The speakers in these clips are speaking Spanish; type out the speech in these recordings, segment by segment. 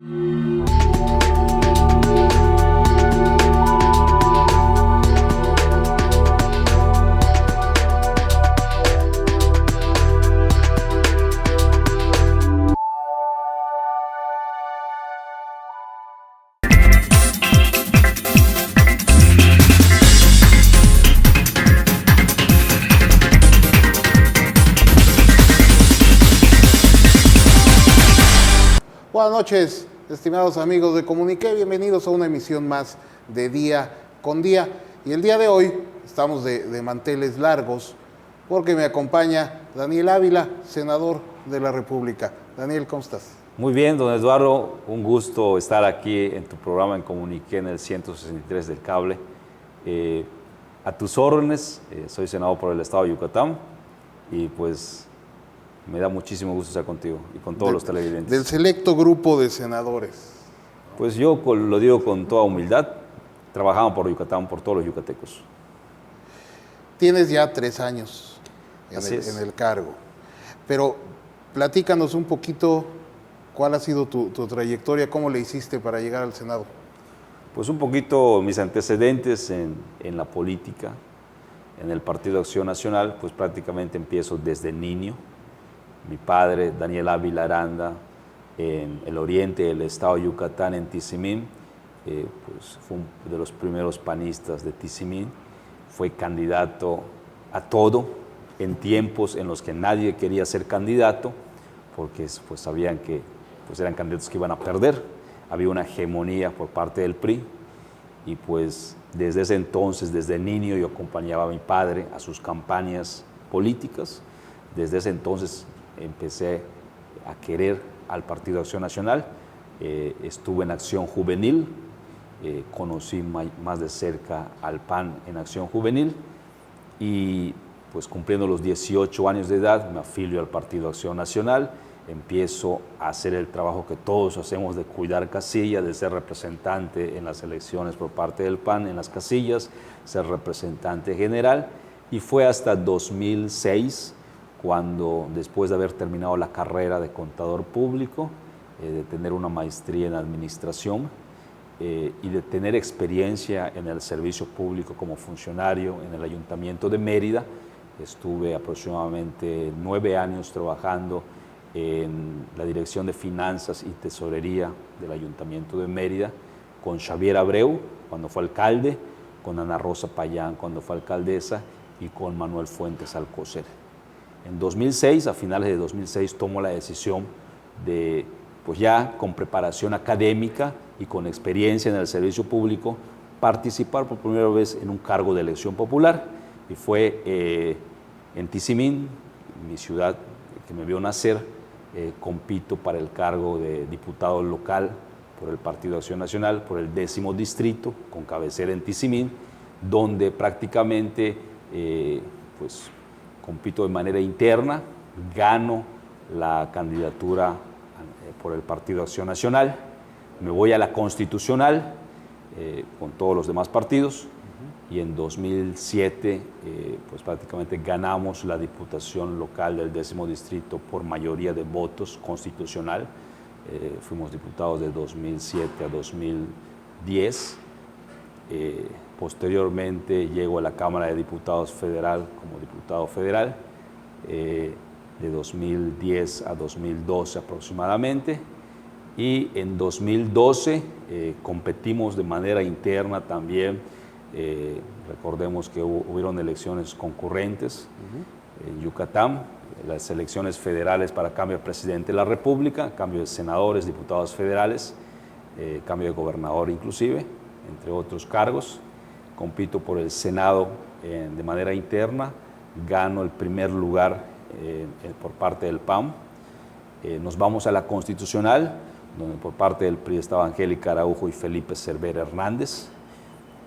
Buenas noches, estimados amigos de Comuniqué, bienvenidos a una emisión más de Día con Día. Y el día de hoy estamos de manteles largos porque me acompaña Daniel Ávila, senador de la República. Daniel, ¿cómo estás? Muy bien, don Eduardo, un gusto estar aquí en tu programa en Comuniqué en el 163 del Cable. A tus órdenes, soy senador por el Estado de Yucatán y pues me da muchísimo gusto estar contigo y con todos los televidentes. Del selecto grupo de senadores. Pues yo lo digo con toda humildad, trabajamos por Yucatán, por todos los yucatecos. Tienes ya 3 años en el cargo, pero platícanos un poquito cuál ha sido tu trayectoria, cómo le hiciste para llegar al Senado. Pues un poquito mis antecedentes en la política, en el Partido Acción Nacional, pues prácticamente empiezo desde niño. Mi padre, Daniel Ávila Aranda, en el oriente del estado de Yucatán, en Tizimín, pues fue uno de los primeros panistas de Tizimín, fue candidato a todo en tiempos en los que nadie quería ser candidato, porque pues sabían que pues eran candidatos que iban a perder, había una hegemonía por parte del PRI, y pues desde ese entonces, desde niño, yo acompañaba a mi padre a sus campañas políticas. Desde ese entonces empecé a querer al Partido Acción Nacional, estuve en Acción Juvenil, conocí más de cerca al PAN en Acción Juvenil y pues cumpliendo los 18 años de edad me afilio al Partido Acción Nacional, empiezo a hacer el trabajo que todos hacemos de cuidar casillas, de ser representante en las elecciones por parte del PAN en las casillas, ser representante general, y fue hasta 2006 cuando, después de haber terminado la carrera de contador público, de tener una maestría en administración y de tener experiencia en el servicio público como funcionario en el Ayuntamiento de Mérida, estuve aproximadamente 9 años trabajando en la Dirección de Finanzas y Tesorería del Ayuntamiento de Mérida, con Xavier Abreu cuando fue alcalde, con Ana Rosa Payán cuando fue alcaldesa y con Manuel Fuentes Alcocer. En 2006, a finales de 2006, tomo la decisión de, pues ya con preparación académica y con experiencia en el servicio público, participar por primera vez en un cargo de elección popular, y fue en Tizimín, mi ciudad que me vio nacer. Compito para el cargo de diputado local por el Partido Acción Nacional, por el 10º distrito, con cabecera en Tizimín, donde prácticamente pues compito de manera interna, gano la candidatura por el Partido Acción Nacional, me voy a la Constitucional con todos los demás partidos, y en 2007 pues prácticamente ganamos la diputación local del 10º distrito por mayoría de votos constitucional. Fuimos diputados de 2007 a 2010. Posteriormente llego a la Cámara de Diputados Federal como diputado federal, de 2010 a 2012 aproximadamente, y en 2012 competimos de manera interna también. Recordemos que hubieron elecciones concurrentes en Yucatán, las elecciones federales para cambio de presidente de la República, cambio de senadores, diputados federales, cambio de gobernador inclusive, entre otros cargos. Compito por el Senado de manera interna, gano el primer lugar por parte del PAN. Nos vamos a la Constitucional, donde por parte del PRI estaba Angélica Araujo y Felipe Cervera Hernández,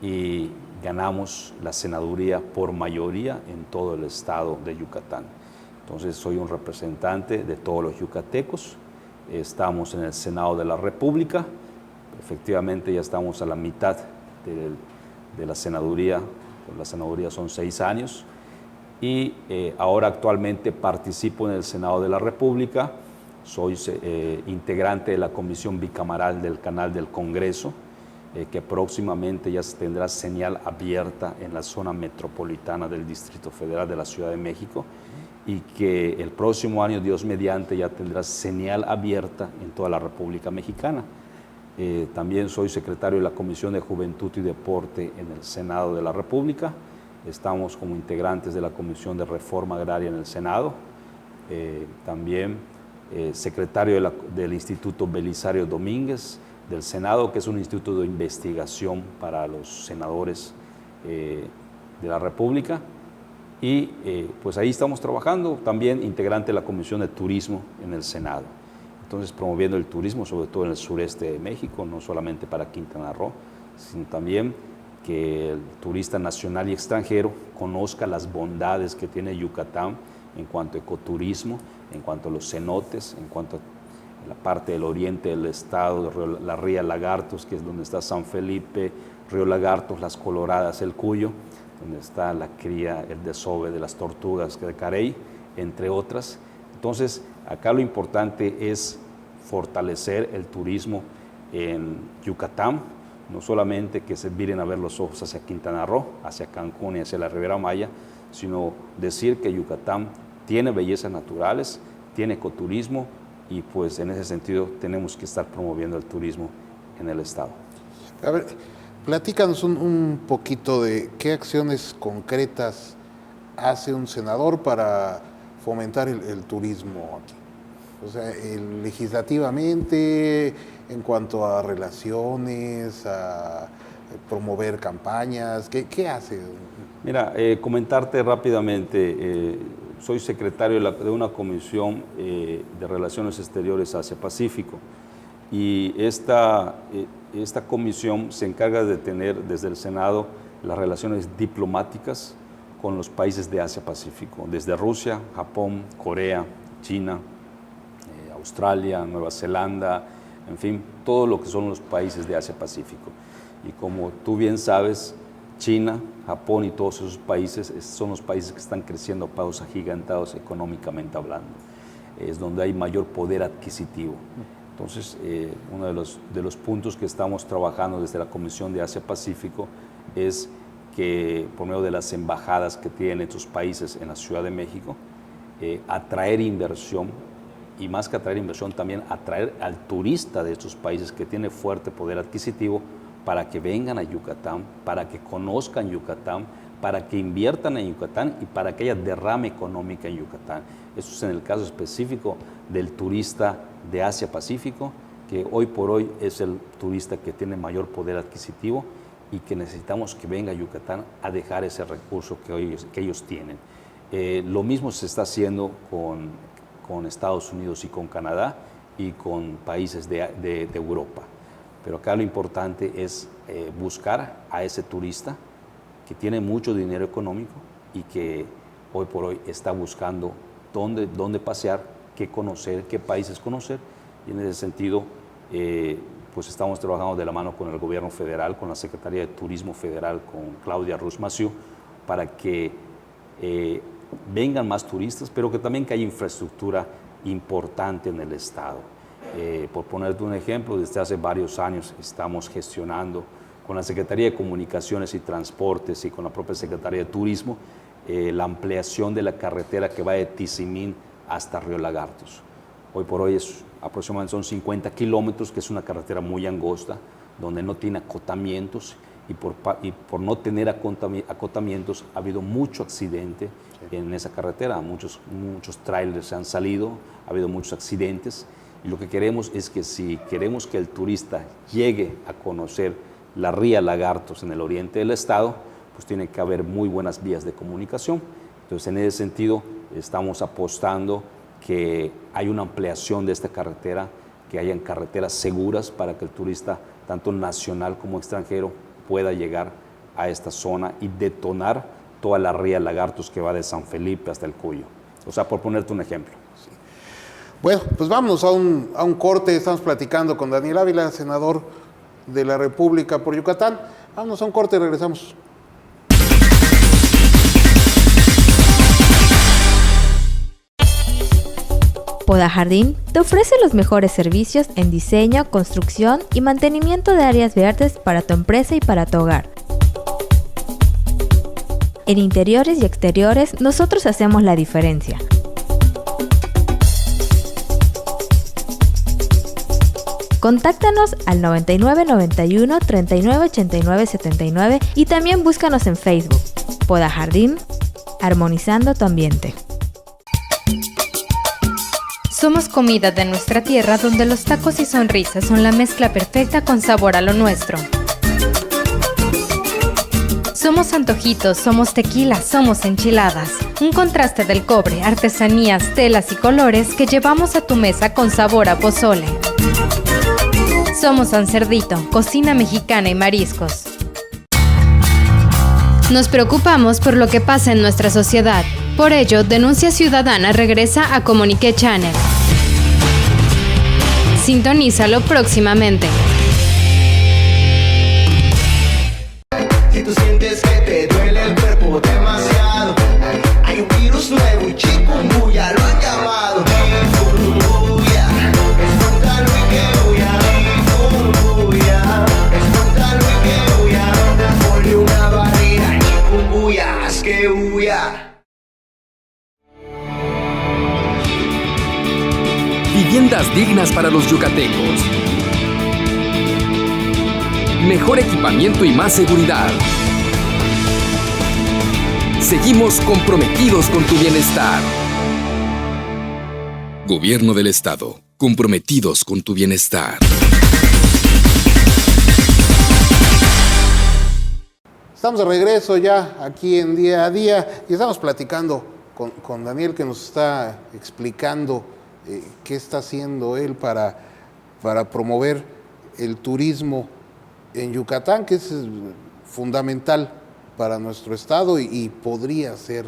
y ganamos la senaduría por mayoría en todo el estado de Yucatán. Entonces soy un representante de todos los yucatecos, estamos en el Senado de la República, efectivamente ya estamos a la mitad de la senaduría, la senaduría son 6 años, y ahora actualmente participo en el Senado de la República soy integrante de la Comisión Bicameral del Canal del Congreso, que próximamente ya tendrá señal abierta en la zona metropolitana del Distrito Federal de la Ciudad de México, y que el próximo año, Dios mediante, ya tendrá señal abierta en toda la República Mexicana. También soy secretario de la Comisión de Juventud y Deporte en el Senado de la República. Estamos como integrantes de la Comisión de Reforma Agraria en el Senado. También secretario del Instituto Belisario Domínguez del Senado, que es un instituto de investigación para los senadores de la República. Y pues ahí estamos trabajando, también integrante de la Comisión de Turismo en el Senado. Entonces, promoviendo el turismo, sobre todo en el sureste de México, no solamente para Quintana Roo, sino también que el turista nacional y extranjero conozca las bondades que tiene Yucatán en cuanto a ecoturismo, en cuanto a los cenotes, en cuanto a la parte del oriente del estado, la Ría Lagartos, que es donde está San Felipe, Río Lagartos, Las Coloradas, El Cuyo, donde está la cría, el desove de las tortugas de Carey, entre otras. Entonces, acá lo importante es fortalecer el turismo en Yucatán, no solamente que se viren a ver los ojos hacia Quintana Roo, hacia Cancún y hacia la Riviera Maya, sino decir que Yucatán tiene bellezas naturales, tiene ecoturismo, y pues en ese sentido tenemos que estar promoviendo el turismo en el estado. A ver, platícanos un poquito de qué acciones concretas hace un senador para fomentar el turismo aquí. O sea, legislativamente, en cuanto a relaciones, a promover campañas, ¿qué hace? Mira, comentarte rápidamente, soy secretario de una comisión de Relaciones Exteriores Asia-Pacífico, y esta comisión se encarga de tener desde el Senado las relaciones diplomáticas con los países de Asia-Pacífico, desde Rusia, Japón, Corea, China, Australia, Nueva Zelanda, en fin, todo lo que son los países de Asia-Pacífico. Y como tú bien sabes, China, Japón y todos esos países son los países que están creciendo a pasos agigantados económicamente hablando. Es donde hay mayor poder adquisitivo. Entonces, uno de los puntos que estamos trabajando desde la Comisión de Asia-Pacífico es que, por medio de las embajadas que tienen estos países en la Ciudad de México, atraer inversión, y más que atraer inversión, también atraer al turista de estos países que tiene fuerte poder adquisitivo, para que vengan a Yucatán, para que conozcan Yucatán, para que inviertan en Yucatán y para que haya derrame económica en Yucatán. Eso es en el caso específico del turista de Asia-Pacífico, que hoy por hoy es el turista que tiene mayor poder adquisitivo y que necesitamos que venga a Yucatán a dejar ese recurso que ellos tienen. Lo mismo se está haciendo con Estados Unidos y con Canadá y con países de Europa. Pero acá lo importante es buscar a ese turista que tiene mucho dinero económico y que hoy por hoy está buscando dónde pasear, qué conocer, qué países conocer. Y en ese sentido, pues estamos trabajando de la mano con el gobierno federal, con la Secretaría de Turismo Federal, con Claudia Ruiz Massieu, para que vengan más turistas, pero que también que haya infraestructura importante en el estado. Por ponerte un ejemplo, desde hace varios años estamos gestionando con la Secretaría de Comunicaciones y Transportes y con la propia Secretaría de Turismo la ampliación de la carretera que va de Tizimín hasta Río Lagartos. Hoy por hoy aproximadamente son 50 kilómetros, que es una carretera muy angosta, donde no tiene acotamientos, y por no tener acotamientos ha habido mucho accidente en esa carretera. Muchos trailers se han salido, ha habido muchos accidentes. Y lo que queremos es que si queremos que el turista llegue a conocer la Ría Lagartos en el oriente del estado, pues tiene que haber muy buenas vías de comunicación. Entonces, en ese sentido, estamos apostando que hay una ampliación de esta carretera, que hayan carreteras seguras para que el turista, tanto nacional como extranjero, pueda llegar a esta zona y detonar toda la Ría Lagartos que va de San Felipe hasta El Cuyo. O sea, por ponerte un ejemplo. Sí. Bueno, pues vámonos a un corte. Estamos platicando con Daniel Ávila, senador de la República por Yucatán. Vámonos a un corte y regresamos. Podajardín te ofrece los mejores servicios en diseño, construcción y mantenimiento de áreas verdes para tu empresa y para tu hogar. En interiores y exteriores, nosotros hacemos la diferencia. Contáctanos al 99 91 39 89 79 y también búscanos en Facebook. Podajardín, armonizando tu ambiente. Somos comida de nuestra tierra donde los tacos y sonrisas son la mezcla perfecta con sabor a lo nuestro. Somos antojitos, somos tequila, somos enchiladas. Un contraste del cobre, artesanías, telas y colores que llevamos a tu mesa con sabor a pozole. Somos San Cerdito, cocina mexicana y mariscos. Nos preocupamos por lo que pasa en nuestra sociedad. Por ello, Denuncia Ciudadana regresa a Comunique Channel. Sintonízalo próximamente. Si tú sientes que te duele el cuerpo demasiado, hay un virus nuevo y chikungunya lo han llamado. Chikungunya, espóntalo y que huya. Chikungunya, espóntalo y que huya. Ponle una barrera, chikungunya, haz que huya. Viviendas dignas para los yucatecos. Mejor equipamiento y más seguridad. Seguimos comprometidos con tu bienestar. Gobierno del Estado, comprometidos con tu bienestar. Estamos de regreso ya aquí en Día a Día y estamos platicando con Daniel, que nos está explicando qué está haciendo él para promover el turismo en Yucatán, que es fundamental para nuestro estado y podría ser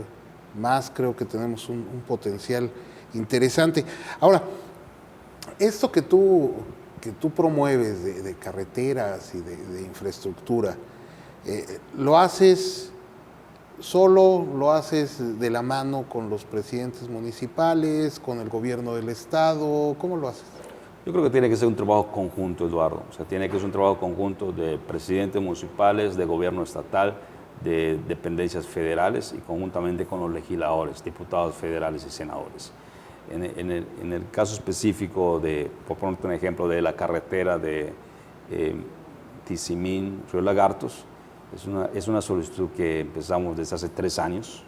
más. Creo que tenemos un potencial interesante. Ahora, esto que tú promueves de carreteras y de infraestructura, ¿lo haces solo, lo haces de la mano con los presidentes municipales, con el gobierno del estado? ¿Cómo lo haces? Yo creo que tiene que ser un trabajo conjunto, Eduardo. O sea, tiene que ser un trabajo conjunto de presidentes municipales, de gobierno estatal, de dependencias federales y conjuntamente con los legisladores, diputados federales y senadores. En el caso específico por ponerte un ejemplo, de la carretera de Tizimín, Río Lagartos, es una solicitud que empezamos desde hace 3 años,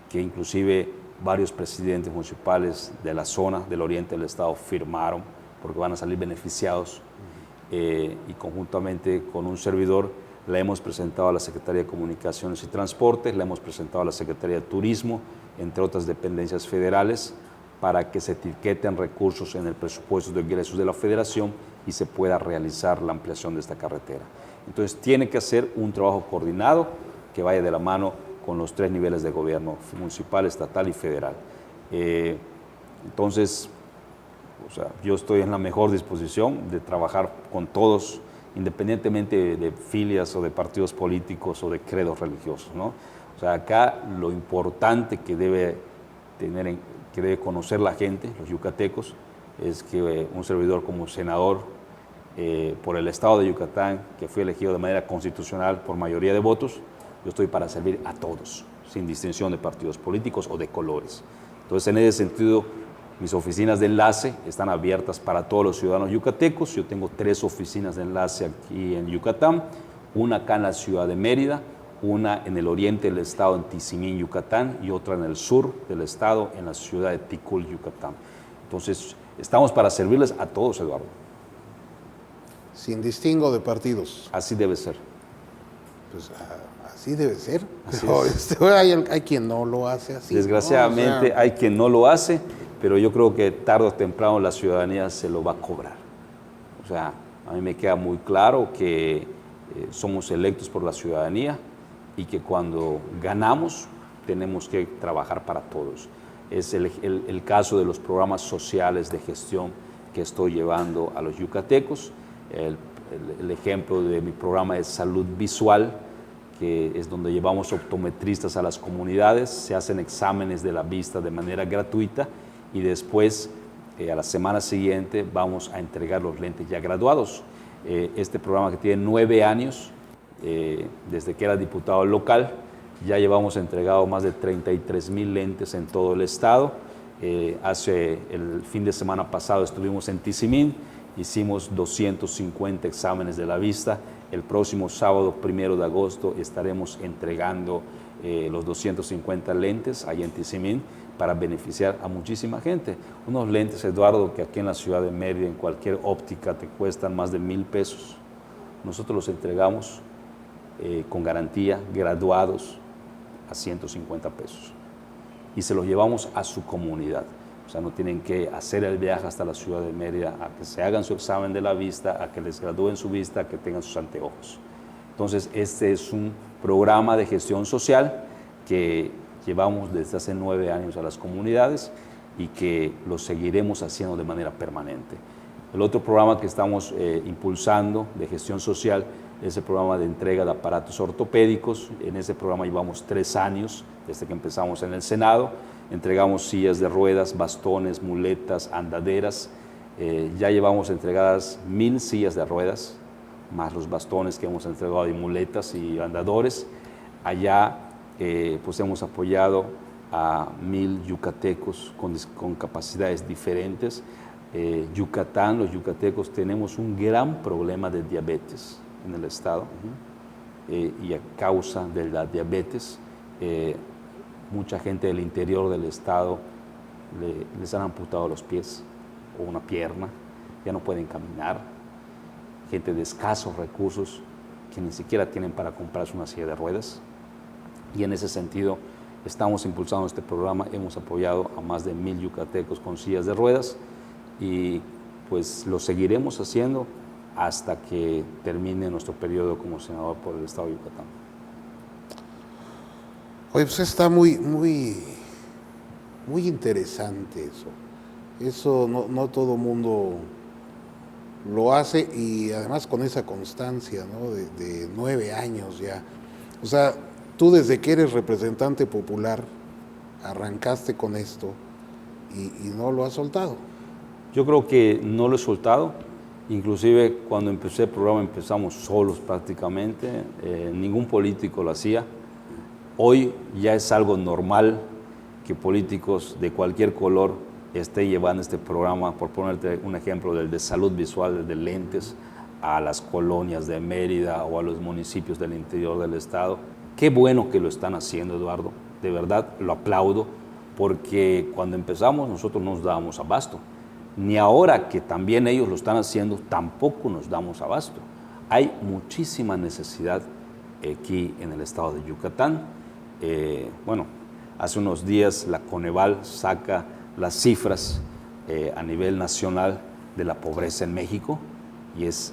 que inclusive varios presidentes municipales de la zona del oriente del estado firmaron, porque van a salir beneficiados, y conjuntamente con un servidor la hemos presentado a la Secretaría de Comunicaciones y Transportes, la hemos presentado a la Secretaría de Turismo, entre otras dependencias federales, para que se etiqueten recursos en el presupuesto de ingresos de la Federación y se pueda realizar la ampliación de esta carretera. Entonces tiene que hacer un trabajo coordinado que vaya de la mano con los 3 niveles de gobierno, municipal, estatal y federal. Entonces, yo estoy en la mejor disposición de trabajar con todos, independientemente de filias o de partidos políticos o de credos religiosos, ¿no? O sea, acá lo importante que debe conocer la gente, los yucatecos, es que un servidor como senador por el estado de Yucatán, que fui elegido de manera constitucional por mayoría de votos, yo estoy para servir a todos, sin distinción de partidos políticos o de colores. Entonces, en ese sentido, mis oficinas de enlace están abiertas para todos los ciudadanos yucatecos. Yo tengo 3 oficinas de enlace aquí en Yucatán, una acá en la ciudad de Mérida, una en el oriente del estado, en Tizimín, Yucatán, y otra en el sur del estado, en la ciudad de Ticul, Yucatán. Entonces, estamos para servirles a todos, Eduardo. Sin distingo de partidos. Así debe ser. Pues así debe ser. Así Pero hay quien no lo hace así. Desgraciadamente, ¿no? hay quien no lo hace, pero yo creo que tarde o temprano la ciudadanía se lo va a cobrar. O sea, a mí me queda muy claro que somos electos por la ciudadanía y que cuando ganamos tenemos que trabajar para todos. Es el caso de los programas sociales de gestión que estoy llevando a los yucatecos. El ejemplo de mi programa es Salud Visual, que es donde llevamos optometristas a las comunidades, se hacen exámenes de la vista de manera gratuita y después a la semana siguiente vamos a entregar los lentes ya graduados. Este programa que tiene 9 años, desde que era diputado local, ya llevamos entregado más de 33,000 lentes en todo el estado. Hace el fin de semana pasado estuvimos en Tizimín, hicimos 250 exámenes de la vista. El próximo sábado, 1 de agosto, estaremos entregando los 250 lentes ahí en Tizimín para beneficiar a muchísima gente. Unos lentes, Eduardo, que aquí en la ciudad de Mérida, en cualquier óptica, te cuestan más de 1,000 pesos. Nosotros los entregamos con garantía, graduados, a 150 pesos. Y se los llevamos a su comunidad. O sea, no tienen que hacer el viaje hasta la ciudad de Mérida a que se hagan su examen de la vista, a que les gradúen su vista, a que tengan sus anteojos. Entonces, este es un programa de gestión social que llevamos desde hace 9 años a las comunidades y que lo seguiremos haciendo de manera permanente. El otro programa que estamos impulsando de gestión social es el programa de entrega de aparatos ortopédicos. En ese programa llevamos 3 años, desde que empezamos en el Senado. Entregamos sillas de ruedas, bastones, muletas, andaderas. Ya llevamos entregadas 1,000 sillas de ruedas, más los bastones que hemos entregado y muletas y andadores. Allá pues hemos apoyado a 1,000 yucatecos con capacidades diferentes. Yucatán, los yucatecos tenemos un gran problema de diabetes en el estado, y a causa de la diabetes mucha gente del interior del estado les han amputado los pies o una pierna, ya no pueden caminar, gente de escasos recursos que ni siquiera tienen para comprarse una silla de ruedas. Y en ese sentido estamos impulsando este programa, hemos apoyado a más de 1,000 yucatecos con sillas de ruedas y pues lo seguiremos haciendo hasta que termine nuestro periodo como senador por el estado de Yucatán. Oye, pues está muy interesante eso. Eso no todo mundo lo hace y además con esa constancia, ¿no? De 9 años ya. O sea, tú desde que eres representante popular arrancaste con esto y no lo has soltado. Yo creo que no lo he soltado. Inclusive cuando empecé el programa empezamos solos prácticamente, ningún político lo hacía. Hoy ya es algo normal que políticos de cualquier color estén llevando este programa, por ponerte un ejemplo, del de salud visual, de lentes, a las colonias de Mérida o a los municipios del interior del estado. Qué bueno que lo están haciendo, Eduardo, de verdad lo aplaudo, porque cuando empezamos nosotros no nos dábamos abasto. Ni ahora que también ellos lo están haciendo, tampoco nos damos abasto. Hay muchísima necesidad aquí en el estado de Yucatán. Bueno, hace unos días la Coneval saca las cifras a nivel nacional de la pobreza en México y es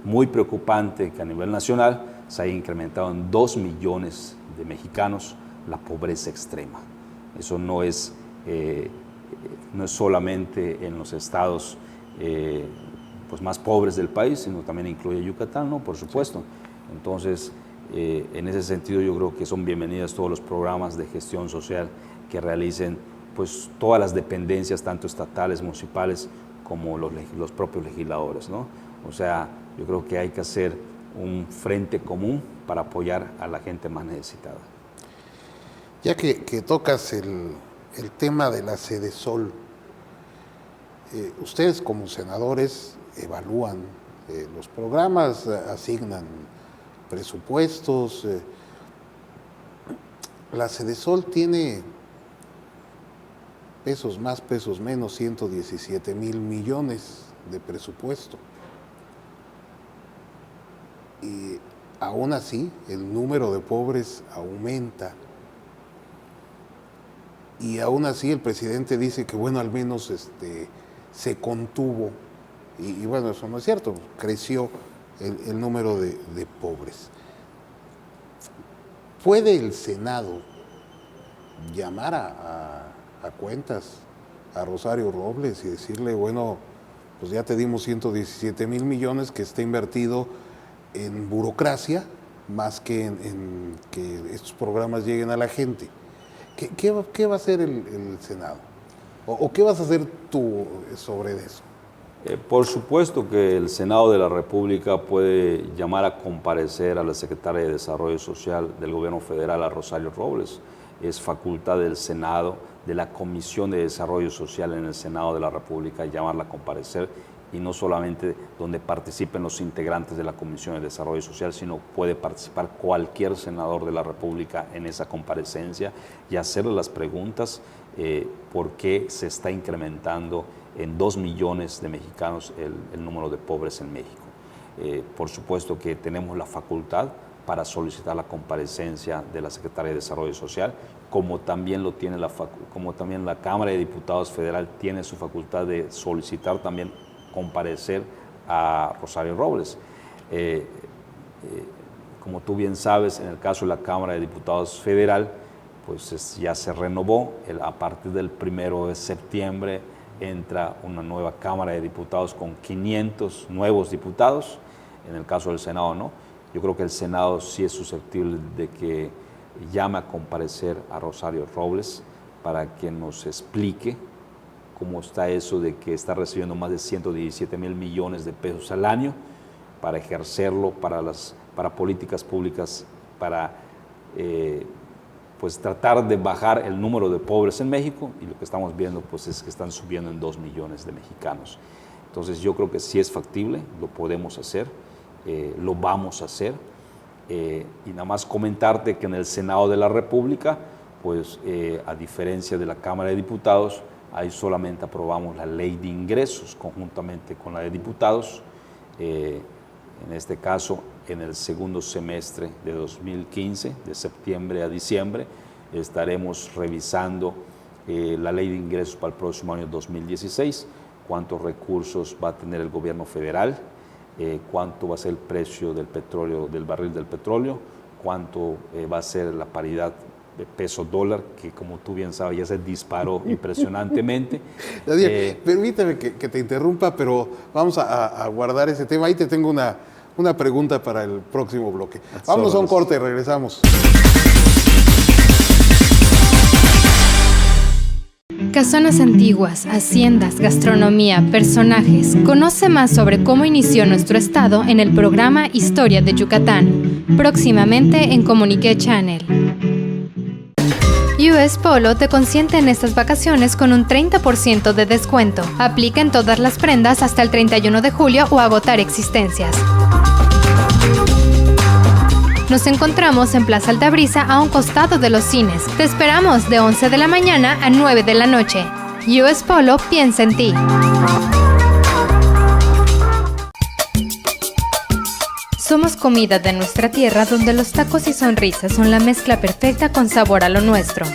muy preocupante que a nivel nacional se haya incrementado en 2 millones de mexicanos la pobreza extrema. Eso no es solamente en los estados pues más pobres del país, sino también incluye Yucatán, ¿no? Por supuesto. Entonces, en ese sentido yo creo que son bienvenidas todos los programas de gestión social que realicen pues todas las dependencias, tanto estatales, municipales, como los propios legisladores, ¿no? O sea, yo creo que hay que hacer un frente común para apoyar a la gente más necesitada. Ya que tocas el tema de la Sedesol, ustedes como senadores evalúan los programas, asignan presupuestos. La Sedesol tiene pesos más, pesos menos, 117,000 millones de presupuesto. Y aún así, el número de pobres aumenta. Y aún así el presidente dice que, bueno, al menos se contuvo. Y bueno, eso no es cierto, creció el número de pobres. ¿Puede el Senado llamar a cuentas a Rosario Robles y decirle, bueno, pues ya te dimos 117,000 millones que está invertido en burocracia más que en que estos programas lleguen a la gente? ¿Qué va a hacer el Senado? ¿O qué vas a hacer tú sobre eso? Por supuesto que el Senado de la República puede llamar a comparecer a la Secretaria de Desarrollo Social del Gobierno Federal, a Rosario Robles. Es facultad del Senado, de la Comisión de Desarrollo Social en el Senado de la República, llamarla a comparecer, y no solamente donde participen los integrantes de la Comisión de Desarrollo Social, sino puede participar cualquier senador de la República en esa comparecencia y hacerle las preguntas por qué se está incrementando en 2 millones de mexicanos el número de pobres en México. Por supuesto que tenemos la facultad para solicitar la comparecencia de la Secretaria de Desarrollo Social, como también lo tiene como también la Cámara de Diputados Federal tiene su facultad de solicitar también comparecer a Rosario Robles. Como tú bien sabes, en el caso de la Cámara de Diputados Federal, pues ya se renovó. A partir del 1 de septiembre entra una nueva Cámara de Diputados con 500 nuevos diputados. En el caso del Senado no. Yo creo que el Senado sí es susceptible de que llame a comparecer a Rosario Robles para que nos explique cómo está eso de que está recibiendo más de 117 mil millones de pesos al año para ejercerlo para políticas públicas, para pues tratar de bajar el número de pobres en México, y lo que estamos viendo pues es que están subiendo en 2 millones de mexicanos. Entonces yo creo que sí es factible, lo podemos hacer, lo vamos a hacer, y nada más comentarte que en el Senado de la República, pues a diferencia de la Cámara de Diputados, ahí solamente aprobamos la ley de ingresos conjuntamente con la de diputados. En este caso, en el segundo semestre de 2015, de septiembre a diciembre, estaremos revisando la ley de ingresos para el próximo año 2016, cuántos recursos va a tener el gobierno federal, cuánto va a ser el precio del petróleo, del barril del petróleo, cuánto va a ser la paridad de peso-dólar, que como tú bien sabes ya se disparó impresionantemente. Daniel, permíteme que te interrumpa, pero vamos a guardar ese tema. Ahí te tengo una pregunta para el próximo bloque. Vámonos a un corte y regresamos. Casonas antiguas, haciendas, gastronomía, personajes. Conoce más sobre cómo inició nuestro estado en el programa Historia de Yucatán, próximamente en Comunique Channel. US Polo te consiente en estas vacaciones con un 30% de descuento. Aplica en todas las prendas hasta el 31 de julio o agotar existencias. Nos encontramos en Plaza Altabrisa, a un costado de los cines. Te esperamos de 11 de la mañana a 9 de la noche. US Polo piensa en ti. Somos comida de nuestra tierra, donde los tacos y sonrisas son la mezcla perfecta con sabor a lo nuestro.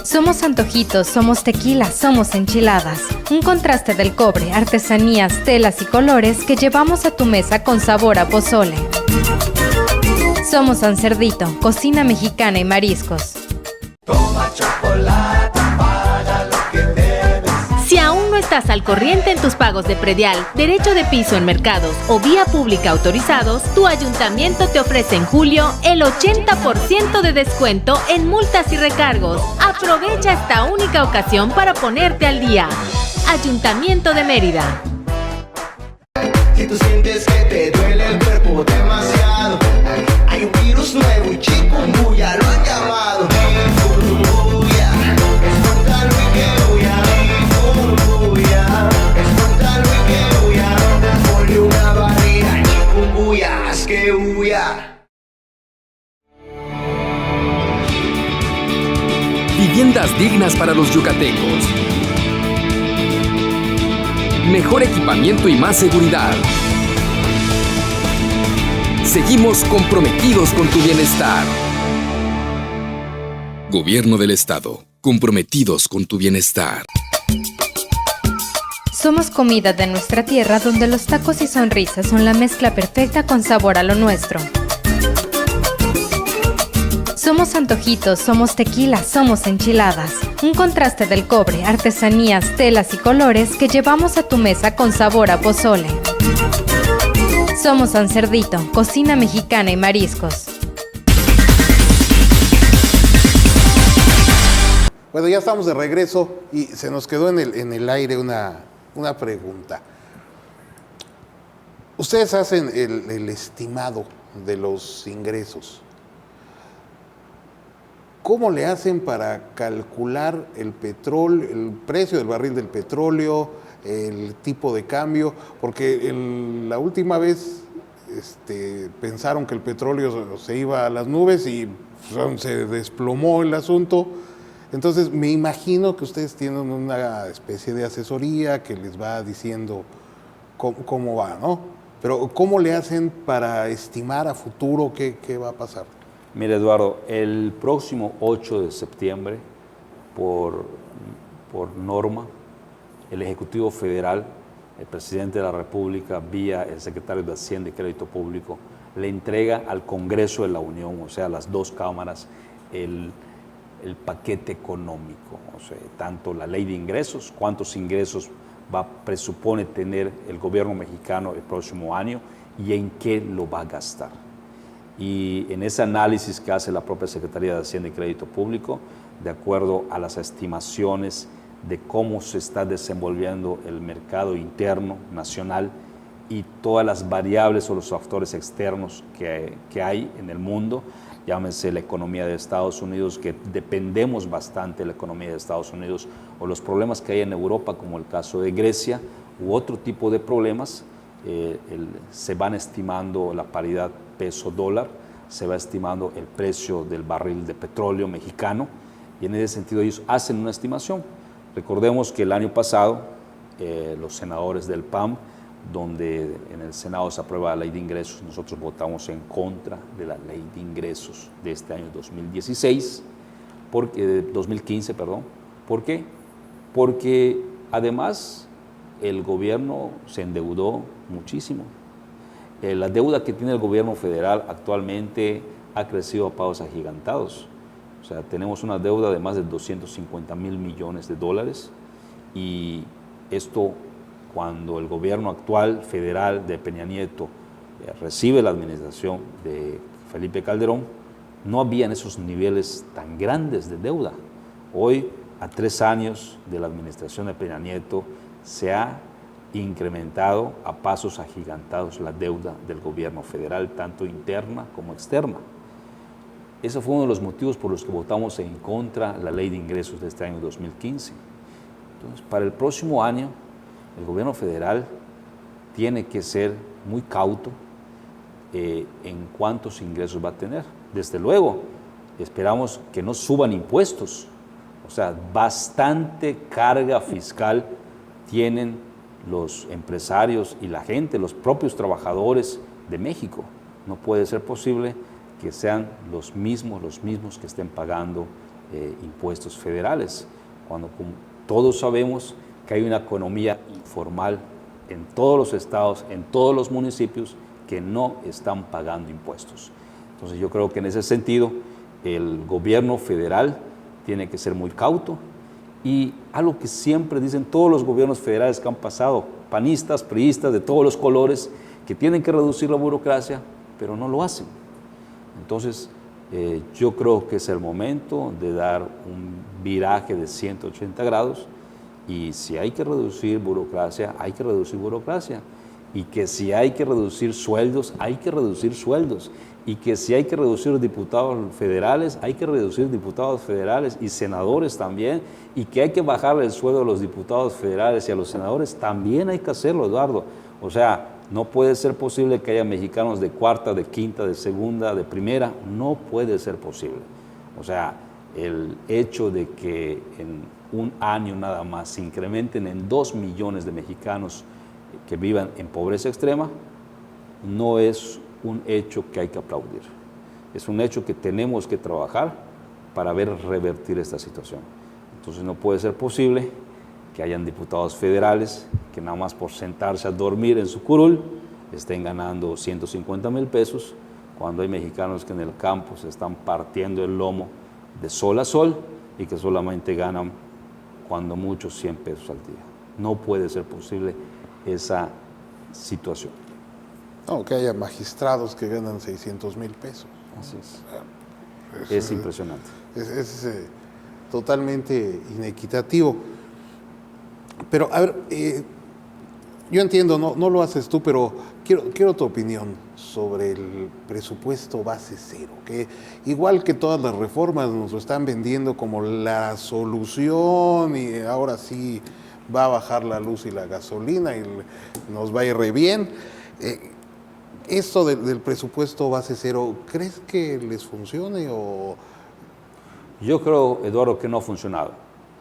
Somos antojitos, somos tequila, somos enchiladas. Un contraste del cobre, artesanías, telas y colores que llevamos a tu mesa con sabor a pozole. Somos San Cerdito, cocina mexicana y mariscos. Toma chocolate, paga lo que debes. Si aún no estás al corriente en tus pagos de predial, derecho de piso en mercados o vía pública autorizados, tu ayuntamiento te ofrece en julio el 80% de descuento en multas y recargos. Aprovecha esta única ocasión para ponerte al día. Ayuntamiento de Mérida. Si tú sientes que te duele el cuerpo demasiado, hay un virus nuevo y chikungunya lo han llamado. Chikungunya, espontáneo y que huya. Chikungunya, espontáneo y que huya. Ponle una barrera, chikungunya, haz que huya. Viviendas dignas para los yucatecos. Mejor equipamiento y más seguridad. Seguimos comprometidos con tu bienestar. Gobierno del Estado, comprometidos con tu bienestar. Somos comida de nuestra tierra, donde los tacos y sonrisas son la mezcla perfecta con sabor a lo nuestro. Somos antojitos, somos tequila, somos enchiladas. Un contraste del cobre, artesanías, telas y colores que llevamos a tu mesa con sabor a pozole. Somos San Cerdito, cocina mexicana y mariscos. Bueno, ya estamos de regreso y se nos quedó en el aire una pregunta. Ustedes hacen el estimado de los ingresos. ¿Cómo le hacen para calcular el petróleo, el precio del barril del petróleo, el tipo de cambio? Porque la última vez pensaron que el petróleo se iba a las nubes y se desplomó el asunto. Entonces me imagino que ustedes tienen una especie de asesoría que les va diciendo cómo va, ¿no? Pero ¿cómo le hacen para estimar a futuro qué va a pasar? Mira, Eduardo, el próximo 8 de septiembre, por norma, el Ejecutivo Federal, el Presidente de la República, vía el Secretario de Hacienda y Crédito Público, le entrega al Congreso de la Unión, o sea, a las dos cámaras, el paquete económico, o sea, tanto la ley de ingresos, cuántos ingresos presupone tener el gobierno mexicano el próximo año y en qué lo va a gastar. Y en ese análisis que hace la propia Secretaría de Hacienda y Crédito Público, de acuerdo a las estimaciones de cómo se está desenvolviendo el mercado interno nacional y todas las variables o los factores externos que hay en el mundo, llámese la economía de Estados Unidos, que dependemos bastante de la economía de Estados Unidos, o los problemas que hay en Europa, como el caso de Grecia, u otro tipo de problemas, se van estimando la paridad peso-dólar, se va estimando el precio del barril de petróleo mexicano, y en ese sentido ellos hacen una estimación. Recordemos que el año pasado los senadores del PAN, donde en el Senado se aprueba la ley de ingresos, nosotros votamos en contra de la ley de ingresos de este año 2015, perdón. ¿Por qué? Porque además el gobierno se endeudó muchísimo. La deuda que tiene el gobierno federal actualmente ha crecido a pasos agigantados. O sea, tenemos una deuda de más de 250,000 millones de dólares, y esto, cuando el gobierno actual federal de Peña Nieto recibe la administración de Felipe Calderón, no habían esos niveles tan grandes de deuda. Hoy, a 3 años de la administración de Peña Nieto, se ha incrementado a pasos agigantados la deuda del gobierno federal, tanto interna como externa. Ese fue uno de los motivos por los que votamos en contra de la ley de ingresos de este año 2015. Entonces, para el próximo año, el gobierno federal tiene que ser muy cauto en cuántos ingresos va a tener. Desde luego, esperamos que no suban impuestos. O sea, bastante carga fiscal tienen los empresarios y la gente, los propios trabajadores de México. No puede ser posible que sean los mismos que estén pagando impuestos federales, cuando todos sabemos que hay una economía informal en todos los estados, en todos los municipios, que no están pagando impuestos. Entonces yo creo que en ese sentido el gobierno federal tiene que ser muy cauto, y algo que siempre dicen todos los gobiernos federales que han pasado, panistas, priistas, de todos los colores, que tienen que reducir la burocracia, pero no lo hacen. Entonces yo creo que es el momento de dar un viraje de 180 grados, y si hay que reducir burocracia, hay que reducir burocracia, y que si hay que reducir sueldos, hay que reducir sueldos, y que si hay que reducir diputados federales, hay que reducir diputados federales y senadores también, y que hay que bajarle el sueldo a los diputados federales y a los senadores, también hay que hacerlo, Eduardo. O sea, no puede ser posible que haya mexicanos de cuarta, de quinta, de segunda, de primera, no puede ser posible. O sea, el hecho de que en un año nada más se incrementen en 2 millones de mexicanos que vivan en pobreza extrema, no es un hecho que hay que aplaudir. Es un hecho que tenemos que trabajar para revertir esta situación. Entonces no puede ser posible que hayan diputados federales que nada más por sentarse a dormir en su curul estén ganando 150,000 pesos, cuando hay mexicanos que en el campo se están partiendo el lomo de sol a sol y que solamente ganan cuando mucho 100 pesos al día. No puede ser posible esa situación. No, que haya magistrados que ganan 600,000 pesos. Así es. Es impresionante. totalmente inequitativo. Pero, a ver, yo entiendo, no lo haces tú, pero quiero tu opinión sobre el presupuesto base cero, que igual que todas las reformas nos lo están vendiendo como la solución y ahora sí va a bajar la luz y la gasolina y nos va a ir re bien. Esto del presupuesto base cero, ¿crees que les funcione o...? Yo creo, Eduardo, que no ha funcionado.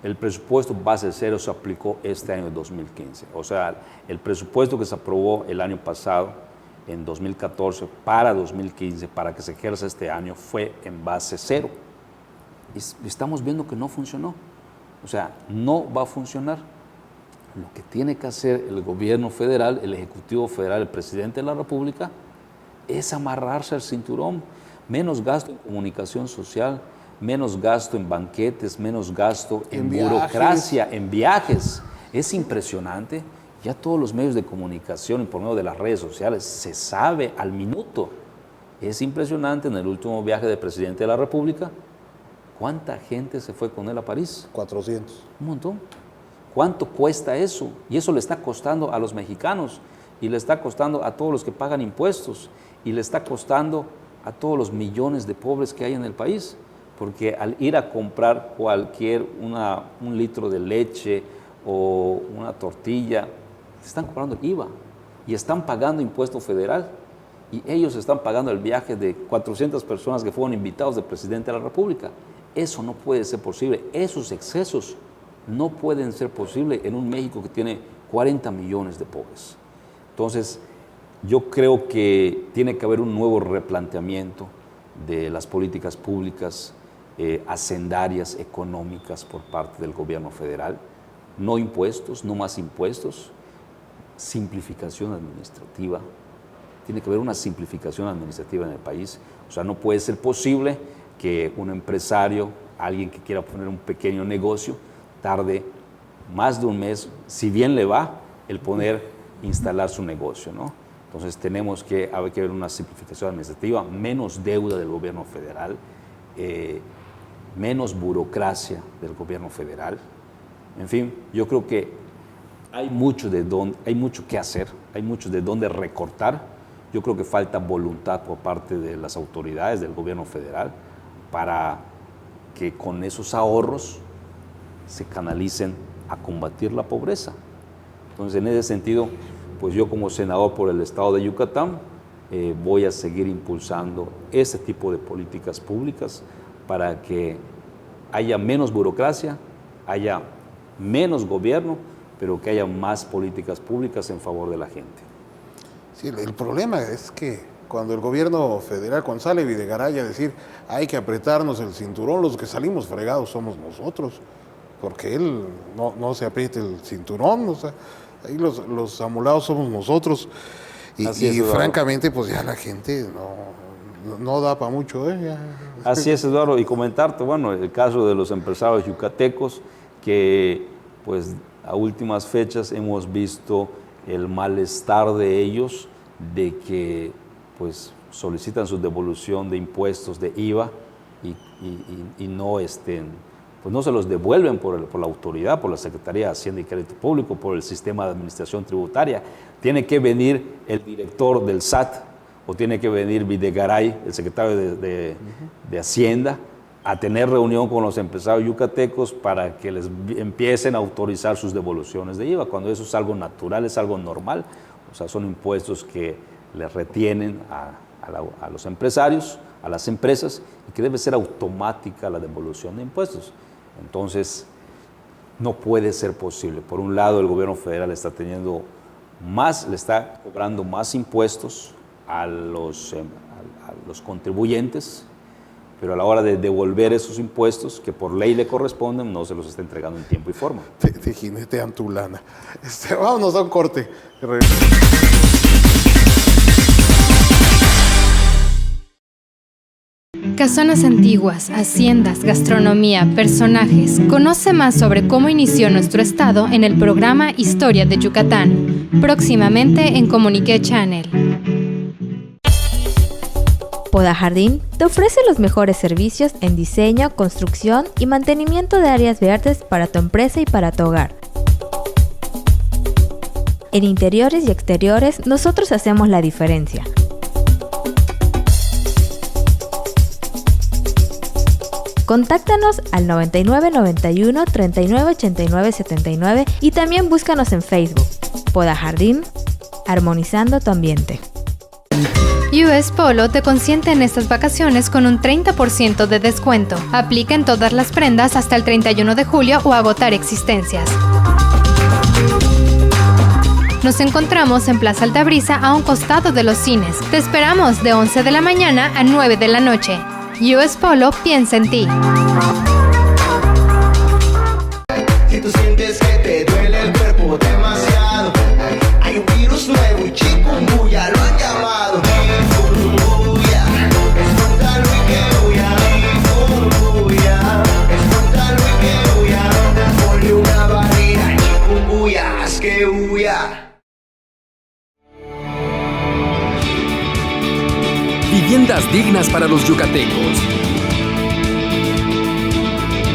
El presupuesto base cero se aplicó este año 2015. O sea, el presupuesto que se aprobó el año pasado, en 2014, para 2015, para que se ejerza este año, fue en base cero. Y estamos viendo que no funcionó. O sea, no va a funcionar. Lo que tiene que hacer el gobierno federal, el Ejecutivo Federal, el Presidente de la República, es amarrarse al cinturón. Menos gasto en comunicación social, menos gasto en banquetes, menos gasto en burocracia, en viajes. Es impresionante. Ya todos los medios de comunicación y por medio de las redes sociales se sabe al minuto. Es impresionante, en el último viaje del Presidente de la República, ¿cuánta gente se fue con él a París? 400. Un montón. ¿Cuánto cuesta eso? Y eso le está costando a los mexicanos, y le está costando a todos los que pagan impuestos, y le está costando a todos los millones de pobres que hay en el país, porque al ir a comprar un litro de leche o una tortilla, están cobrando IVA y están pagando impuesto federal, y ellos están pagando el viaje de 400 personas que fueron invitados del Presidente de la República. Eso no puede ser posible. Esos excesos no pueden ser posibles en un México que tiene 40 millones de pobres. Entonces, yo creo que tiene que haber un nuevo replanteamiento de las políticas públicas hacendarias, económicas por parte del gobierno federal. No impuestos, no más impuestos, simplificación administrativa. Tiene que haber una simplificación administrativa en el país. O sea, no puede ser posible que un empresario, alguien que quiera poner un pequeño negocio, tarde más de un mes, si bien le va, el instalar su negocio, ¿no? Entonces tenemos que haber una simplificación administrativa, menos deuda del gobierno federal, menos burocracia del gobierno federal. En fin, yo creo que hay mucho que hacer, hay mucho de dónde recortar. Yo creo que falta voluntad por parte de las autoridades del gobierno federal para que con esos ahorros se canalicen a combatir la pobreza. Entonces, en ese sentido, pues yo como senador por el estado de Yucatán voy a seguir impulsando ese tipo de políticas públicas para que haya menos burocracia, haya menos gobierno, pero que haya más políticas públicas en favor de la gente. Sí, el problema es que cuando el gobierno federal, cuando sale Videgaray a decir hay que apretarnos el cinturón, los que salimos fregados somos nosotros, porque él no se apriete el cinturón, o sea, ahí los amolados somos nosotros. Y francamente, pues ya la gente no da para mucho. Ya. Así es, Eduardo, y comentarte, bueno, el caso de los empresarios yucatecos, que pues a últimas fechas hemos visto el malestar de ellos, de que pues solicitan su devolución de impuestos de IVA y no pues no se los devuelven por la autoridad, por la Secretaría de Hacienda y Crédito Público, por el sistema de administración tributaria. Tiene que venir el director del SAT o tiene que venir Videgaray, el secretario de Hacienda, a tener reunión con los empresarios yucatecos para que les empiecen a autorizar sus devoluciones de IVA, cuando eso es algo natural, es algo normal. O sea, son impuestos que les retienen a los empresarios, a las empresas, y que debe ser automática la devolución de impuestos. Entonces, no puede ser posible. Por un lado, el gobierno federal le está cobrando más impuestos a los contribuyentes, pero a la hora de devolver esos impuestos que por ley le corresponden, no se los está entregando en tiempo y forma. Te jinetean tu lana. Vámonos a un corte. Casonas antiguas, haciendas, gastronomía, personajes. Conoce más sobre cómo inició nuestro estado en el programa Historia de Yucatán, próximamente en Comunique Channel. Poda Jardín te ofrece los mejores servicios en diseño, construcción y mantenimiento de áreas verdes para tu empresa y para tu hogar. En interiores y exteriores, nosotros hacemos la diferencia. Contáctanos al 99 91 39 89 79 y también búscanos en Facebook. Poda Jardín, armonizando tu ambiente. US Polo te consiente en estas vacaciones con un 30% de descuento. Aplica en todas las prendas hasta el 31 de julio o agotar existencias. Nos encontramos en Plaza Altabrisa a un costado de los cines. Te esperamos de 11 de la mañana a 9 de la noche. US Polo piensa en ti. Si tú sientes que te duele el cuerpo demasiado, hay un virus nuevo y chikungunya lo han llamado. Chikungunya, espóntalo y que huya. Chikungunya, espóntalo y que huya. Ponle una barrera, chikungunya, haz que huya. Viviendas dignas para los yucatecos.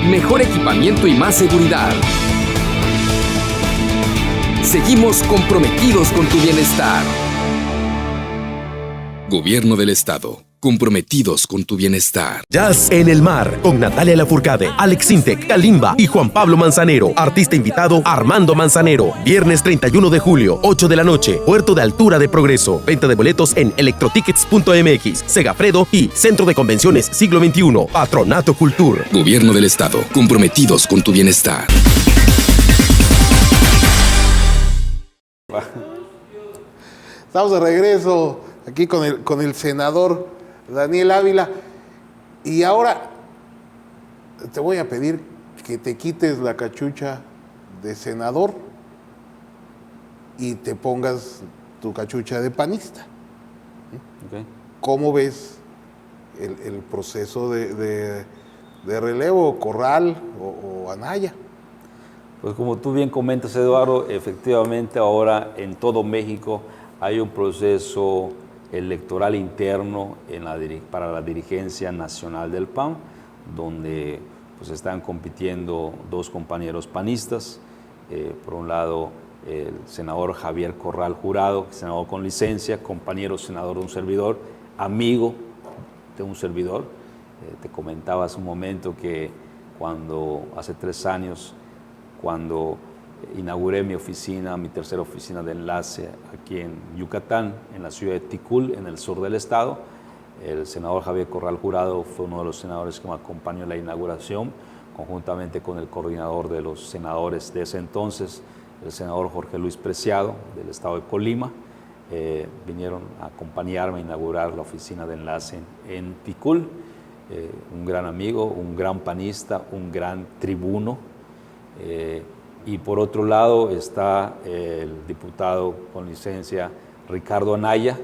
Mejor equipamiento y más seguridad. Seguimos comprometidos con tu bienestar. Gobierno del Estado. Comprometidos con tu bienestar. Jazz en el Mar, con Natalia Lafourcade, Alex Sintek, Kalimba y Juan Pablo Manzanero. Artista invitado, Armando Manzanero. Viernes 31 de julio, 8 de la noche, Puerto de Altura de Progreso. Venta de boletos en electrotickets.mx, Segafredo y Centro de Convenciones Siglo XXI. Patronato Cultur. Gobierno del Estado. Comprometidos con tu bienestar. Estamos de regreso aquí con el senador Daniel Ávila. Y ahora te voy a pedir que te quites la cachucha de senador y te pongas tu cachucha de panista. Okay. ¿Cómo ves el proceso de relevo, Corral o Anaya? Pues como tú bien comentas, Eduardo, efectivamente ahora en todo México hay un proceso electoral interno para la dirigencia nacional del PAN, donde pues están compitiendo dos compañeros panistas. Por un lado, el senador Javier Corral Jurado, senador con licencia, compañero senador de un servidor, amigo de un servidor. Te comentaba hace un momento que hace 3 años, cuando inauguré mi oficina, mi tercera oficina de enlace aquí en Yucatán, en la ciudad de Ticul, en el sur del estado. El senador Javier Corral Jurado fue uno de los senadores que me acompañó en la inauguración, conjuntamente con el coordinador de los senadores de ese entonces, el senador Jorge Luis Preciado, del estado de Colima. Vinieron a acompañarme a inaugurar la oficina de enlace en Ticul. Un gran amigo, un gran panista, un gran tribuno. Y por otro lado está el diputado con licencia Ricardo Anaya,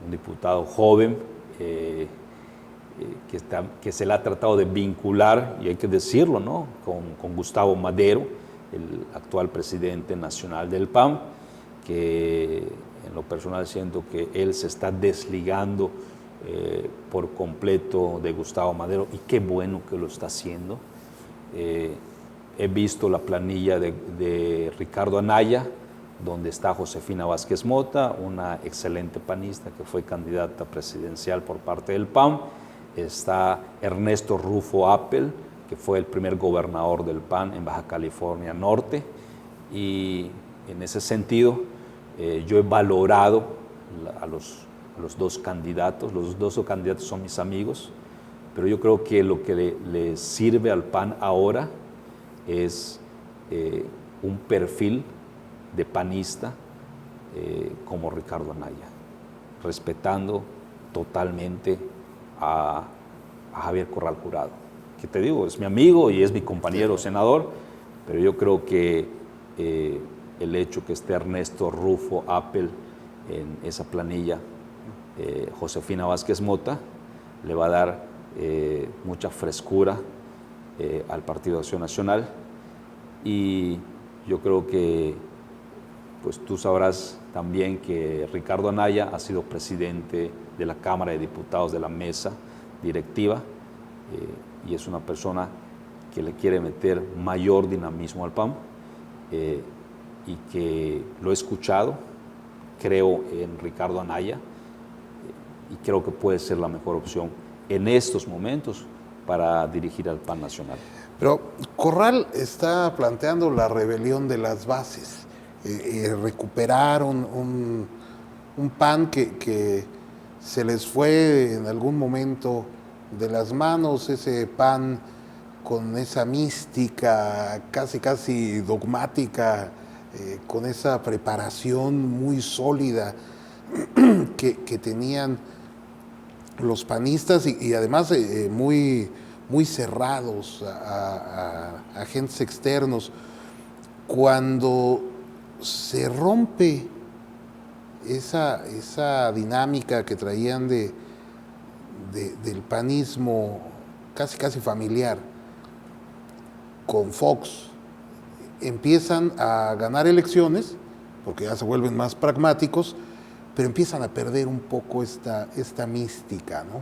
un diputado joven que se le ha tratado de vincular, y hay que decirlo, ¿no?, con Gustavo Madero, el actual presidente nacional del PAN, que en lo personal siento que él se está desligando por completo de Gustavo Madero, y qué bueno que lo está haciendo. He visto la planilla de Ricardo Anaya, donde está Josefina Vázquez Mota, una excelente panista que fue candidata presidencial por parte del PAN. Está Ernesto Rufo Appel, que fue el primer gobernador del PAN en Baja California Norte. Y en ese sentido, yo he valorado a los dos candidatos. Los dos candidatos son mis amigos, pero yo creo que lo que le sirve al PAN ahora es un perfil de panista como Ricardo Anaya, respetando totalmente a Javier Corral Jurado, que te digo, es mi amigo y es mi compañero senador, pero yo creo que el hecho que esté Ernesto Rufo Appel en esa planilla, Josefina Vázquez Mota, le va a dar mucha frescura al Partido de Acción Nacional, y yo creo que pues tú sabrás también que Ricardo Anaya ha sido presidente de la Cámara de Diputados de la mesa directiva y es una persona que le quiere meter mayor dinamismo al PAN y que lo he escuchado, creo en Ricardo Anaya y creo que puede ser la mejor opción en estos momentos para dirigir al PAN nacional. Pero Corral está planteando la rebelión de las bases, recuperar un PAN que se les fue en algún momento de las manos, ese PAN con esa mística casi dogmática, con esa preparación muy sólida que tenían los panistas y además muy cerrados a agentes externos. Cuando se rompe esa dinámica que traían del panismo casi familiar con Fox, empiezan a ganar elecciones, porque ya se vuelven más pragmáticos, pero empiezan a perder un poco esta mística, ¿no?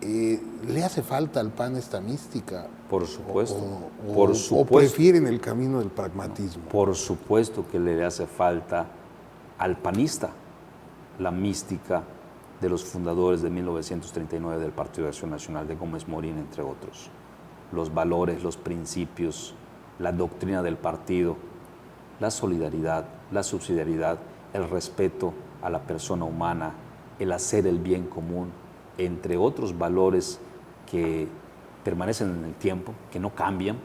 ¿Le hace falta al PAN esta mística? Por supuesto. ¿O prefieren el camino del pragmatismo? Por supuesto que le hace falta al panista la mística de los fundadores de 1939 del Partido de Acción Nacional, de Gómez Morín, entre otros. Los valores, los principios, la doctrina del partido, la solidaridad, la subsidiariedad, el respeto a la persona humana, el hacer el bien común, entre otros valores que permanecen en el tiempo, que no cambian.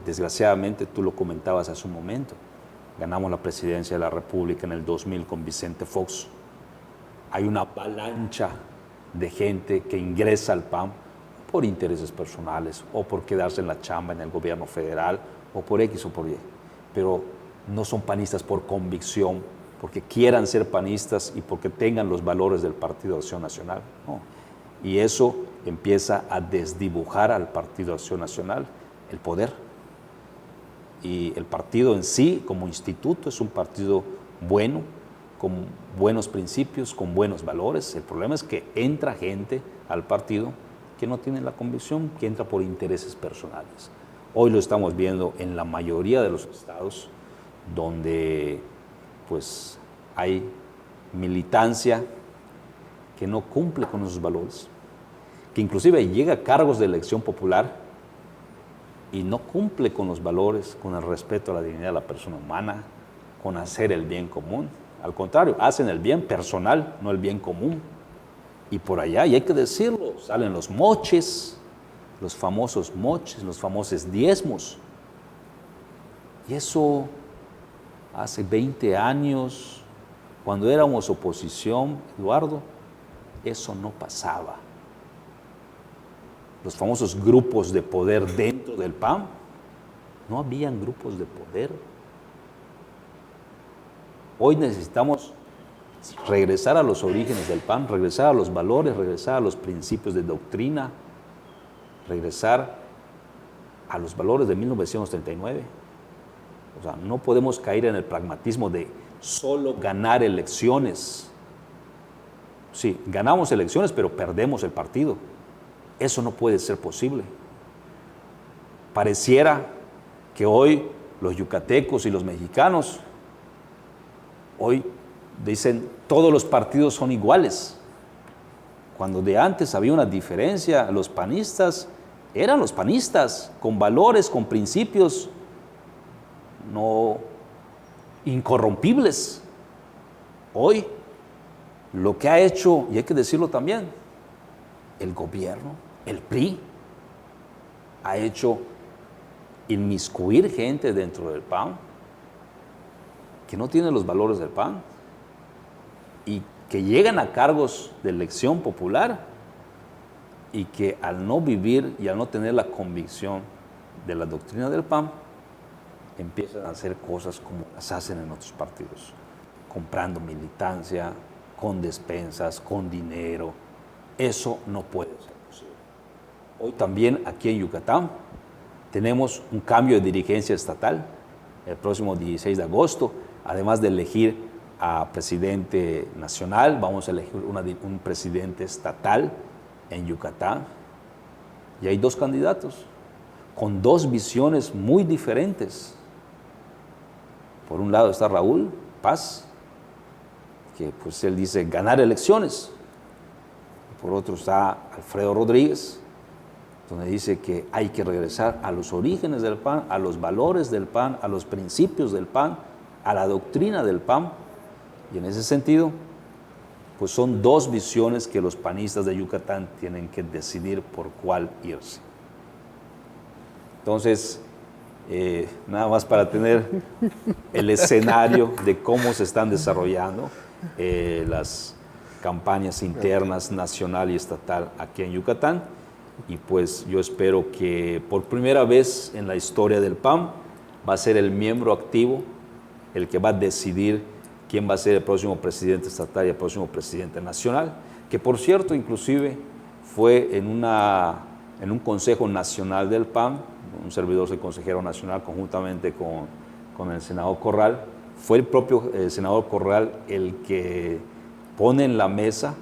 Desgraciadamente, tú lo comentabas hace un momento, ganamos la presidencia de la República en el 2000 con Vicente Fox. Hay una avalancha de gente que ingresa al PAN por intereses personales o por quedarse en la chamba en el gobierno federal o por X o por Y, pero no son panistas por convicción, porque quieran ser panistas y porque tengan los valores del Partido de Acción Nacional. No. Y eso empieza a desdibujar al Partido de Acción Nacional el poder. Y el partido en sí, como instituto, es un partido bueno, con buenos principios, con buenos valores. El problema es que entra gente al partido que no tiene la convicción, que entra por intereses personales. Hoy lo estamos viendo en la mayoría de los estados donde pues hay militancia que no cumple con esos valores, que inclusive llega a cargos de elección popular y no cumple con los valores, con el respeto a la dignidad de la persona humana, con hacer el bien común. Al contrario, hacen el bien personal, no el bien común. Y por allá, y hay que decirlo, salen los moches, los famosos diezmos. Y eso hace 20 años, cuando éramos oposición, Eduardo, eso no pasaba. Los famosos grupos de poder dentro del PAN, no habían grupos de poder. Hoy necesitamos regresar a los orígenes del PAN, regresar a los valores, regresar a los principios de doctrina, regresar a los valores de 1939. O sea, no podemos caer en el pragmatismo de solo ganar elecciones. Sí, ganamos elecciones, pero perdemos el partido. Eso no puede ser posible. Pareciera que hoy los yucatecos y los mexicanos, hoy dicen todos los partidos son iguales. Cuando de antes había una diferencia, los panistas eran los panistas, con valores, con principios no incorrompibles. Hoy, lo que ha hecho, y hay que decirlo también, el gobierno, el PRI, ha hecho inmiscuir gente dentro del PAN que no tiene los valores del PAN y que llegan a cargos de elección popular y que al no vivir y al no tener la convicción de la doctrina del PAN, empiezan a hacer cosas como las hacen en otros partidos, comprando militancia, con despensas, con dinero. Eso no puede ser posible. Hoy también aquí en Yucatán tenemos un cambio de dirigencia estatal el próximo 16 de agosto, además de elegir a presidente nacional, vamos a elegir un presidente estatal en Yucatán. Y hay 2 candidatos con 2 visiones muy diferentes. Por un lado está Raúl Paz, que pues él dice ganar elecciones. Por otro está Alfredo Rodríguez, donde dice que hay que regresar a los orígenes del PAN, a los valores del PAN, a los principios del PAN, a la doctrina del PAN. Y en ese sentido, pues son 2 visiones que los panistas de Yucatán tienen que decidir por cuál irse. Entonces, nada más para tener el escenario de cómo se están desarrollando las campañas internas nacional y estatal aquí en Yucatán, y pues yo espero que por primera vez en la historia del PAN va a ser el miembro activo el que va a decidir quién va a ser el próximo presidente estatal y el próximo presidente nacional, que por cierto inclusive fue en un consejo nacional del PAN, un servidor soy consejero nacional conjuntamente con el senador Corral, fue el propio senador Corral el que pone en la mesa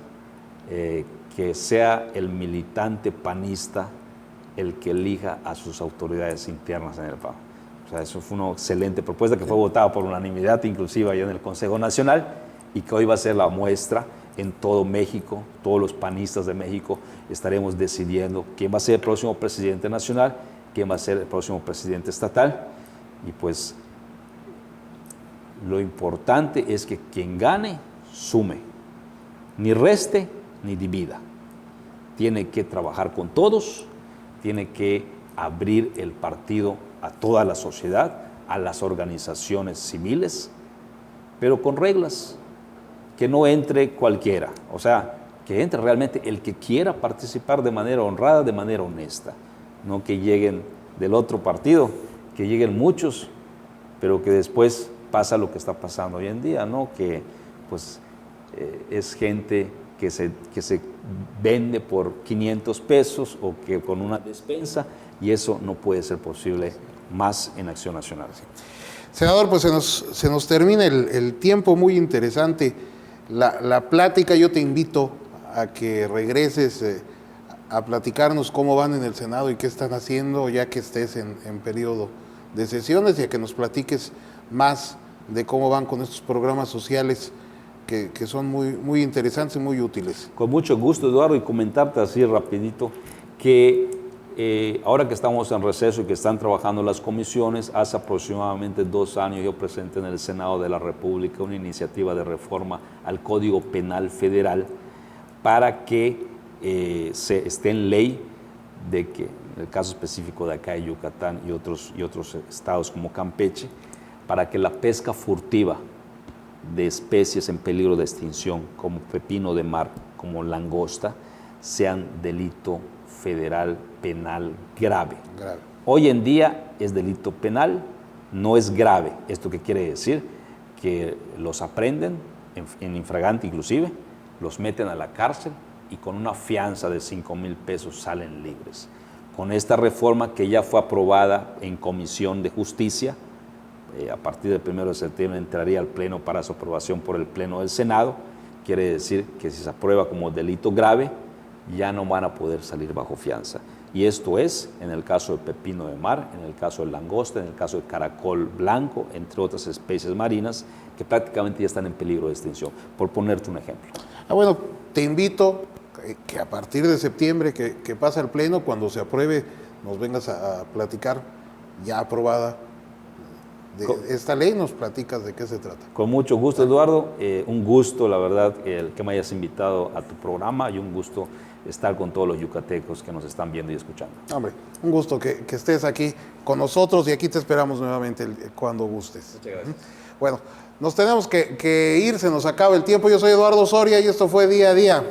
que sea el militante panista el que elija a sus autoridades internas en el PAN. O sea, eso fue una excelente propuesta que fue votada por unanimidad, inclusive allá en el Consejo Nacional, y que hoy va a ser la muestra en todo México. Todos los panistas de México estaremos decidiendo quién va a ser el próximo presidente nacional, quién va a ser el próximo presidente estatal, y pues lo importante es que quien gane, sume, ni reste ni divida. Tiene que trabajar con todos, tiene que abrir el partido a toda la sociedad, a las organizaciones civiles, pero con reglas, que no entre cualquiera, o sea, que entre realmente el que quiera participar de manera honrada, de manera honesta, no que lleguen del otro partido, que lleguen muchos, pero que después pasa lo que está pasando hoy en día, ¿no? Que pues es gente que se vende por 500 pesos o que con una despensa, y eso no puede ser posible más en Acción Nacional. Senador, pues se nos termina el tiempo, muy interesante la plática. Yo te invito a que regreses a platicarnos cómo van en el Senado y qué están haciendo ya que estés en periodo de sesiones, y a que nos platiques más de cómo van con estos programas sociales que son muy interesantes y muy útiles. Con mucho gusto, Eduardo, y comentarte así rapidito que ahora que estamos en receso y que están trabajando las comisiones, hace aproximadamente 2 años yo presenté en el Senado de la República una iniciativa de reforma al Código Penal Federal para que se esté en ley de que, en el caso específico de acá de Yucatán y otros estados como Campeche, para que la pesca furtiva de especies en peligro de extinción, como pepino de mar, como langosta, sean delito federal penal grave. Hoy en día es delito penal, no es grave. ¿Esto qué quiere decir? Que los aprenden en infragante inclusive, los meten a la cárcel y con una fianza de 5,000 pesos salen libres. Con esta reforma que ya fue aprobada en Comisión de Justicia, a partir del 1 de septiembre entraría al Pleno para su aprobación por el Pleno del Senado. Quiere decir que si se aprueba como delito grave, ya no van a poder salir bajo fianza. Y esto es en el caso del pepino de mar, en el caso del langosta, en el caso del caracol blanco, entre otras especies marinas que prácticamente ya están en peligro de extinción, por ponerte un ejemplo. Bueno, te invito que a partir de septiembre, que pasa el Pleno, cuando se apruebe, nos vengas a platicar, ya aprobada, de esta ley, nos platicas de qué se trata. Con mucho gusto, Eduardo. Un gusto, la verdad, el que me hayas invitado a tu programa, y un gusto estar con todos los yucatecos que nos están viendo y escuchando. Hombre, un gusto que estés aquí con nosotros, y aquí te esperamos nuevamente cuando gustes. Muchas gracias. Bueno, nos tenemos que ir, se nos acaba el tiempo. Yo soy Eduardo Soria y esto fue Día a Día.